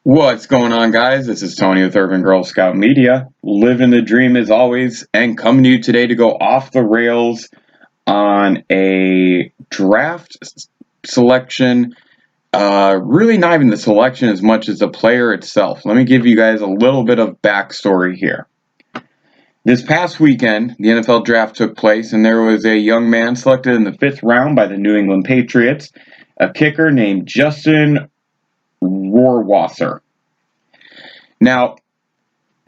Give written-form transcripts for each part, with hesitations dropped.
What's going on, guys? This is Tony with Urban Girl Scout Media, living the dream as always, and coming to you today to go off the rails on a draft selection. Really not even the selection as much as the player itself. Let me give you guys a little bit of backstory here. This past weekend, the NFL draft took place, and there was a young man selected in the 5th round by the New England Patriots, a kicker named Justin Rohrwasser. Now,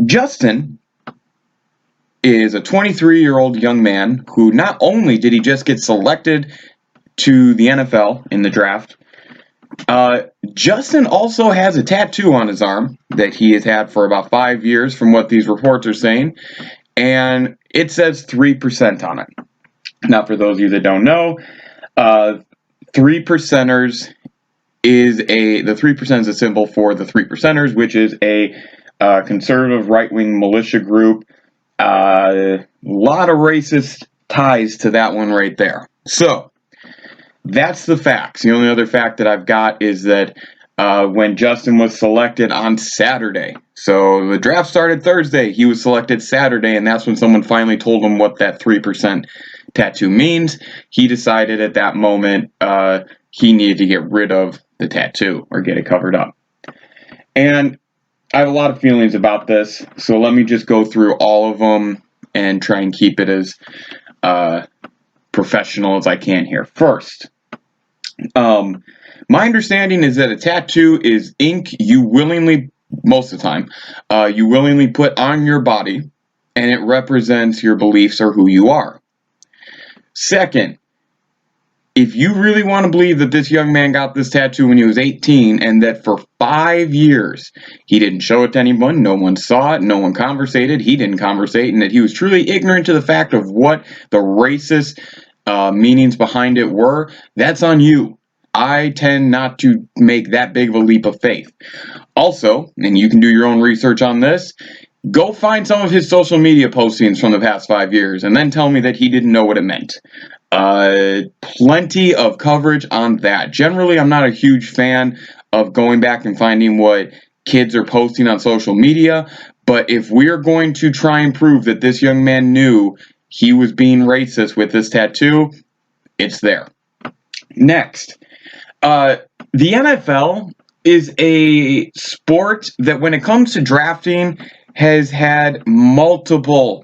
Justin is a 23-year-old young man who not only did he just get selected to the NFL in the draft, Justin also has a tattoo on his arm that he has had for about 5 years from what these reports are saying, and it says 3% on it. Now, for those of you that don't know, 3%ers is the 3% is a symbol for the 3%ers, which is a conservative right-wing militia group. A lot of racist ties to that one right there. So that's the facts. The only other fact that I've got is that when Justin was selected on Saturday, so the draft started Thursday, he was selected Saturday, and that's when someone finally told him what that 3% tattoo means. He decided at that moment he needed to get rid of the tattoo or get it covered up. And I have a lot of feelings about this, so let me just go through all of them and try and keep it as professional as I can here. First, my understanding is that a tattoo is ink you willingly, most of the time, you willingly put on your body, and it represents your beliefs or who you are. Second, if you really want to believe that this young man got this tattoo when he was 18 and that for 5 years he didn't show it to anyone, no one saw it, no one conversated, he didn't conversate, and that he was truly ignorant to the fact of what the racist meanings behind it were, that's on you. I tend not to make that big of a leap of faith. Also, and you can do your own research on this, go find some of his social media postings from the past 5 years and then tell me that he didn't know what it meant. Plenty of coverage on that. Generally, I'm not a huge fan of going back and finding what kids are posting on social media, but if we're going to try and prove that this young man knew he was being racist with this tattoo, it's there. Next, the NFL is a sport that when it comes to drafting has had multiple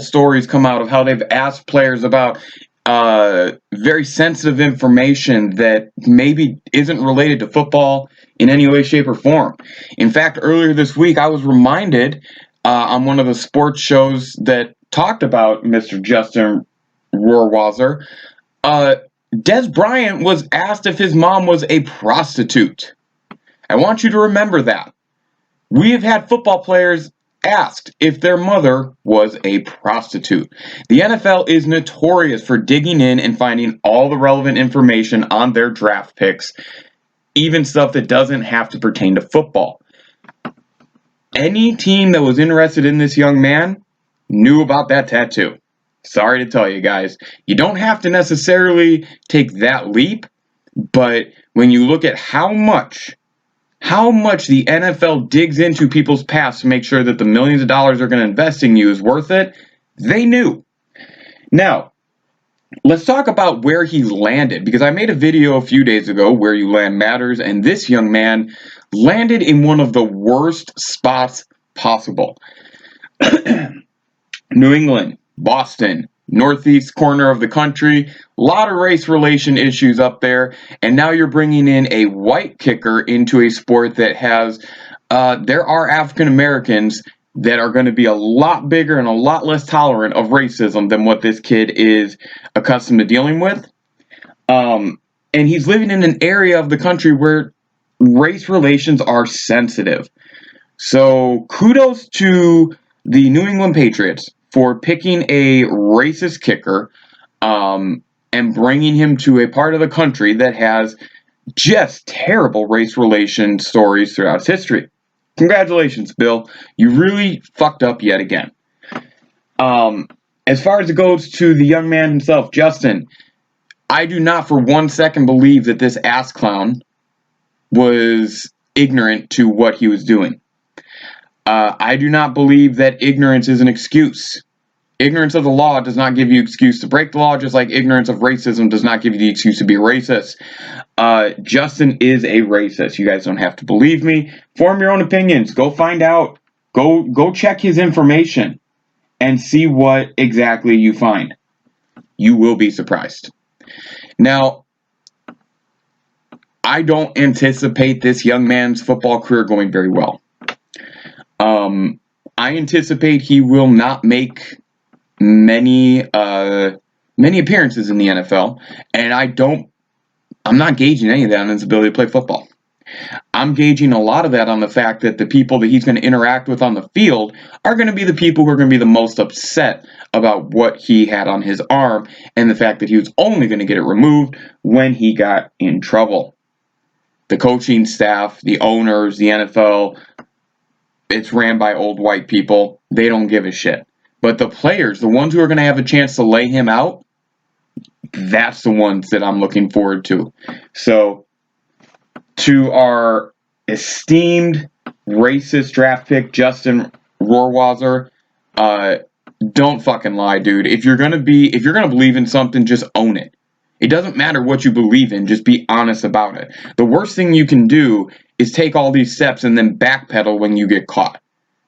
stories come out of how they've asked players about very sensitive information that maybe isn't related to football in any way, shape, or form. In fact, earlier this week, I was reminded on one of the sports shows that talked about Mr. Justin Rohrwasser, Des Bryant was asked if his mom was a prostitute. I want you to remember that. We have had football players asked if their mother was a prostitute. The NFL is notorious for digging in and finding all the relevant information on their draft picks, even stuff that doesn't have to pertain to football. Any team that was interested in this young man knew about that tattoo. Sorry to tell you guys, you don't have to necessarily take that leap, but when you look at how much the NFL digs into people's past to make sure that the millions of dollars they're going to invest in you is worth it, they knew. Now, let's talk about where he landed, because I made a video a few days ago, Where You Land Matters, and this young man landed in one of the worst spots possible. New England, Boston, northeast corner of the country, a lot of race relation issues up there, and now you're bringing in a white kicker into a sport that has, there are African Americans that are going to be a lot bigger and a lot less tolerant of racism than what this kid is accustomed to dealing with. And he's living in an area of the country where race relations are sensitive. So kudos to the New England Patriots for picking a racist kicker and bringing him to a part of the country that has just terrible race relation stories throughout its history. Congratulations, Bill. You really fucked up yet again. As far as it goes to the young man himself, Justin, I do not for 1 second believe that this ass clown was ignorant to what he was doing. I do not believe that ignorance is an excuse. Ignorance of the law does not give you excuse to break the law, just like ignorance of racism does not give you the excuse to be a racist. Justin is a racist. You guys don't have to believe me. Form your own opinions. Go find out. Go check his information and see what exactly you find. You will be surprised. Now, I don't anticipate this young man's football career going very well. I anticipate he will not make many appearances in the NFL, and I'm not gauging any of that on his ability to play football. I'm gauging a lot of that on the fact that the people that he's going to interact with on the field are going to be the people who are going to be the most upset about what he had on his arm and the fact that he was only going to get it removed when he got in trouble. The coaching staff, the owners, the NFL, it's ran by old white people. They don't give a shit. But the players, the ones who are going to have a chance to lay him out, that's the ones that I'm looking forward to. So, to our esteemed racist draft pick, Justin Rohrwasser, don't fucking lie, dude. If you're gonna believe in something, just own it. It doesn't matter what you believe in, just be honest about it. The worst thing you can do is take all these steps and then backpedal when you get caught.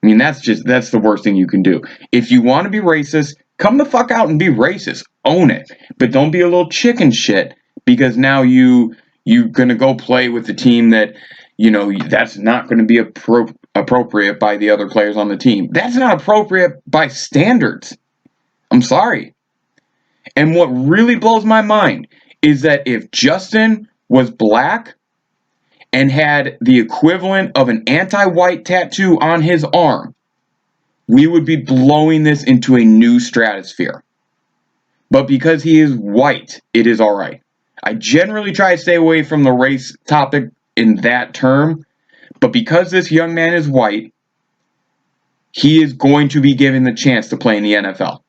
I mean, that's the worst thing you can do. If you want to be racist, come the fuck out and be racist. Own it. But don't be a little chicken shit because now you're going to go play with the team that, that's not going to be appropriate by the other players on the team. That's not appropriate by standards. I'm sorry. And what really blows my mind is that if Justin was black and had the equivalent of an anti-white tattoo on his arm, we would be blowing this into a new stratosphere. But because he is white, it is alright. I generally try to stay away from the race topic in that term, but because this young man is white, he is going to be given the chance to play in the NFL.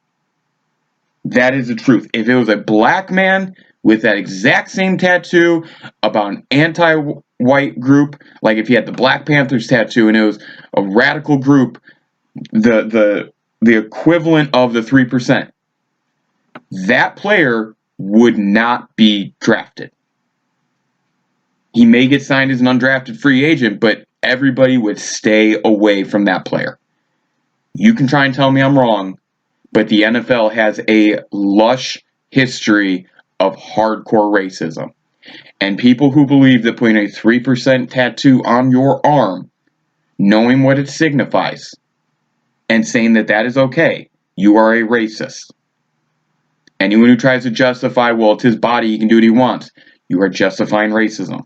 That is the truth. If it was a black man with that exact same tattoo about an anti-white group, like if he had the Black Panthers tattoo and it was a radical group, the equivalent of the 3%, that player would not be drafted. He may get signed as an undrafted free agent, but everybody would stay away from that player. You can try and tell me I'm wrong, but the NFL has a lush history of hardcore racism. And people who believe that putting a 3% tattoo on your arm, knowing what it signifies, and saying that that is okay, you are a racist. Anyone who tries to justify, well, it's his body, he can do what he wants, you are justifying racism.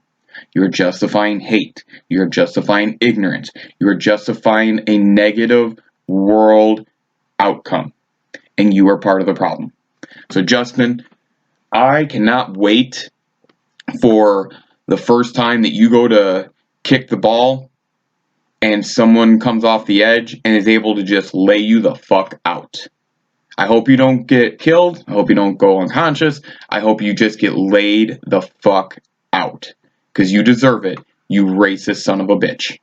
You are justifying hate. You are justifying ignorance. You are justifying a negative world outcome. And you are part of the problem. So, Justin, I cannot wait for the first time that you go to kick the ball and someone comes off the edge and is able to just lay you the fuck out. I hope you don't get killed. I hope you don't go unconscious. I hope you just get laid the fuck out. Because you deserve it, you racist son of a bitch.